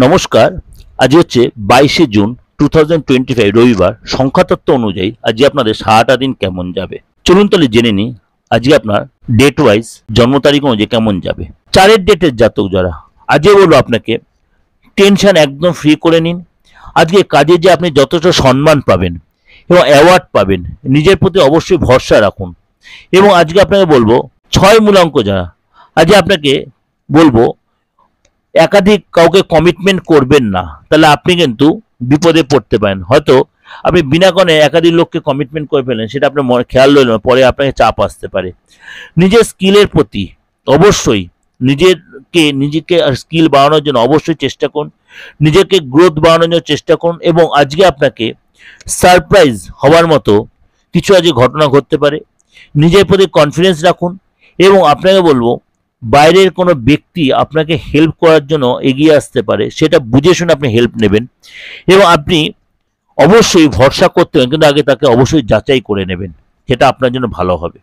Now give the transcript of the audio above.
নমস্কার। আজ হচ্ছে 22শে জুন 2025 রবিবার। সংখ্যাতত্ত্ব অনুযায়ী আজকে আপনাদের সারাটা দিন কেমন যাবে চলুন তাহলে জেনে নিই। আজকে আপনার ডেট ওয়াইজ জন্ম তারিখ অনুযায়ী কেমন যাবে। 4-এর ডেটের জাতক যারা, আজকে বলবো আপনাকে টেনশন একদম ফ্রি করে নিন। আজকে কাজে যে আপনি যথেষ্ট সম্মান পাবেন এবং অ্যাওয়ার্ড পাবেন, নিজের প্রতি অবশ্যই ভরসা রাখুন। এবং আজকে আপনাকে বলবো 6 মূলাঙ্ক যারা, আজকে আপনাকে বলবো একাধিক কাউকে কমিটমেন্ট করবেন না, তাহলে আপনি কিন্তু বিপদে পড়তে পারেন। হয়তো আপনি বিনা কারণে একাধিক লোককে কমিটমেন্ট করে ফেলেন, সেটা আপনার খেয়াল রইল না, পরে আপনাকে চাপ আসতে পারে। নিজের স্কিলের প্রতি অবশ্যই নিজেকে স্কিল বাড়ানোর জন্য অবশ্যই চেষ্টা করুন, নিজেকে গ্রোথ বাড়ানোর জন্য চেষ্টা করুন। এবং আজকে আপনাকে সারপ্রাইজ হওয়ার মতো কিছু আজকে ঘটনা ঘটতে পারে। নিজের প্রতি কনফিডেন্স রাখুন এবং আপনাকে বলবো বাইরের কোনো ব্যক্তি আপনাকে হেল্প করার জন্য এগিয়ে আসতে পারে, সেটা বুঝে শুনে আপনি হেল্প নেবেন। এবং আপনি অবশ্যই ভরসা করতে হবে, কিন্তু আগে তাকে অবশ্যই যাচাই করে নেবেন, সেটা আপনার জন্য ভালো হবে।